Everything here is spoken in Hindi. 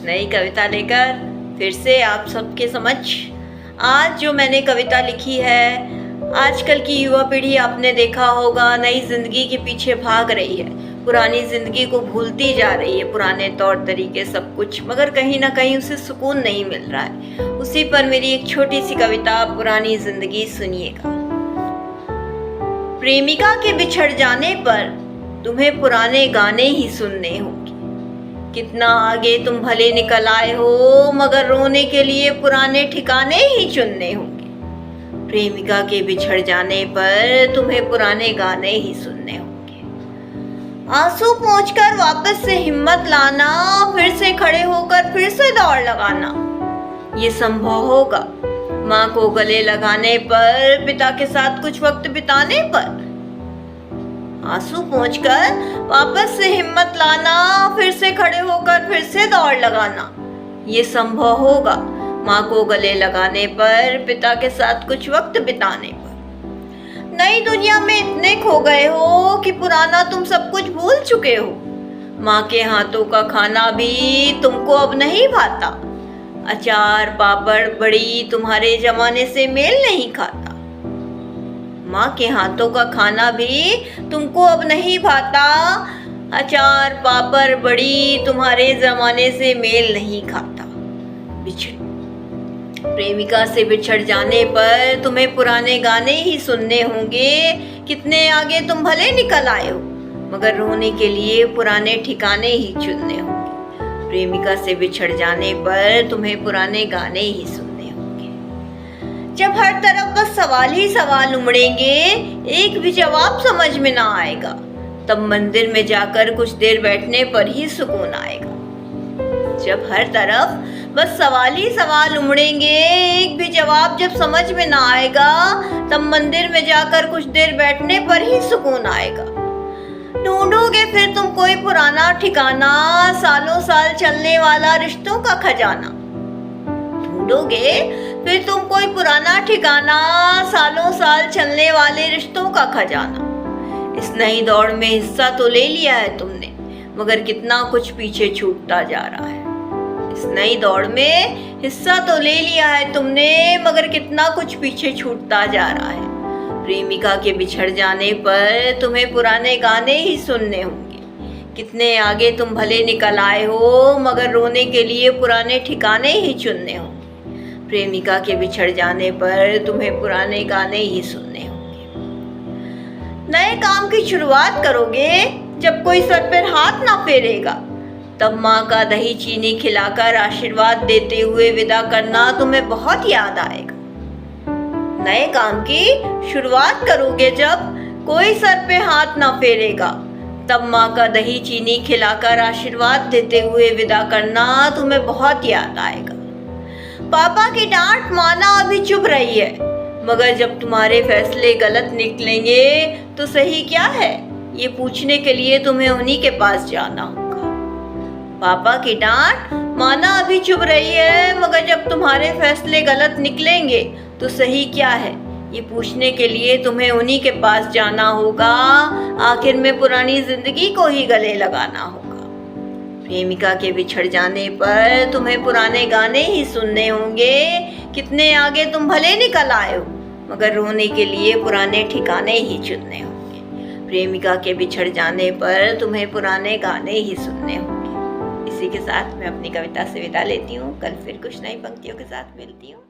नई कविता लेकर फिर से आप सबके समक्ष। आज जो मैंने कविता लिखी है, आजकल की युवा पीढ़ी आपने देखा होगा नई जिंदगी के पीछे भाग रही है, पुरानी जिंदगी को भूलती जा रही है, पुराने तौर तरीके सब कुछ, मगर कहीं ना कहीं उसे सुकून नहीं मिल रहा है। उसी पर मेरी एक छोटी सी कविता पुरानी जिंदगी सुनिएगा। प्रेमिका के बिछड़ जाने पर तुम्हें पुराने गाने ही सुनने होंगे। कितना आगे तुम भले निकल आए हो, मगर रोने के लिए पुराने ठिकाने ही चुनने होंगे। प्रेमिका के बिछड़ जाने पर तुम्हें पुराने गाने ही सुनने होंगे। आंसू पोंछकर वापस से हिम्मत लाना, फिर से खड़े होकर फिर से दौड़ लगाना, ये संभव होगा माँ को गले लगाने पर, पिता के साथ कुछ वक्त बिताने पर। आंसू पोंछकर वापस से हिम्मत लाना, फिर से खड़े होकर फिर से दौड़ लगाना, ये संभव होगा माँ को गले लगाने पर, पिता के साथ कुछ वक्त बिताने पर। नई दुनिया में इतने खो गए हो कि पुराना तुम सब कुछ भूल चुके हो। माँ के हाथों का खाना भी तुमको अब नहीं भाता। अचार पापड़ बड़ी तुम्हारे जमाने से मेल नहीं खाता। माँ के हाथों का खाना भी तुमको अब नहीं भाता। अचार पापड़ बड़ी तुम्हारे जमाने से मेल नहीं खाता। प्रेमिका से बिछड़ जाने पर तुम्हें पुराने गाने ही सुनने होंगे। कितने आगे तुम भले निकल आए हो, मगर रोने के लिए पुराने ठिकाने ही चुनने होंगे। प्रेमिका से बिछड़ जाने पर तुम्हें पुराने गाने ही सुनने होंगे। जब हर तरफ बस सवाल ही सवाल उमड़ेंगे, एक भी जवाब समझ में ना आएगा, तब मंदिर में जाकर कुछ देर बैठने पर ही सुकून आएगा। जब हर तरफ बस सवाल ही सवाल उमड़ेंगे, एक भी जवाब जब समझ में ना आएगा, तब मंदिर में जाकर कुछ देर बैठने पर ही सुकून आएगा। ढूंढोगे फिर तुम कोई पुराना ठिकाना, सालों साल चलने वाला रिश्तों का खजाना। ढूंढोगे फिर तुम कोई पुराना ठिकाना, सालों साल चलने वाले रिश्तों का खजाना। इस नई दौड़ में हिस्सा तो ले लिया है तुमने, मगर कितना कुछ पीछे छूटता जा रहा है। इस नई दौड़ में हिस्सा तो ले लिया है तुमने, मगर कितना कुछ पीछे छूटता जा रहा है। प्रेमिका के बिछड़ जाने पर तुम्हें पुराने गाने ही सुनने होंगे। कितने आगे तुम भले निकल आए हो, मगर रोने के लिए पुराने ठिकाने ही चुनने होंगे। प्रेमिका के बिछड़ जाने पर तुम्हें पुराने गाने ही सुनने होंगे। नए काम की शुरुआत करोगे जब कोई सर पर हाथ ना फेरेगा, तब माँ का दही चीनी खिलाकर आशीर्वाद देते हुए विदा करना तुम्हें बहुत याद आएगा। नए काम की शुरुआत करोगे जब कोई सर पे हाथ ना फेरेगा, तब माँ का दही चीनी खिलाकर आशीर्वाद देते हुए विदा करना तुम्हें बहुत याद आएगा। पापा की डांट माना अभी चुप रही है, मगर जब तुम्हारे फैसले गलत निकलेंगे तो सही क्या है, ये पूछने के लिए तुम्हें उन्हीं के पास जाना होगा। पापा की डांट माना अभी चुप रही है, मगर जब तुम्हारे फैसले गलत निकलेंगे तो सही क्या है, ये पूछने के लिए तुम्हें उन्हीं के पास जाना होगा। आखिर में पुरानी जिंदगी को ही गले लगाना होगा। प्रेमिका के बिछड़ जाने पर तुम्हें पुराने गाने ही सुनने होंगे। कितने आगे तुम भले निकल आए हो, मगर रोने के लिए पुराने ठिकाने ही चुनने होंगे। प्रेमिका के बिछड़ जाने पर तुम्हें पुराने गाने ही सुनने होंगे। इसी के साथ मैं अपनी कविता से विदा लेती हूँ। कल फिर कुछ नई पंक्तियों के साथ मिलती हूँ।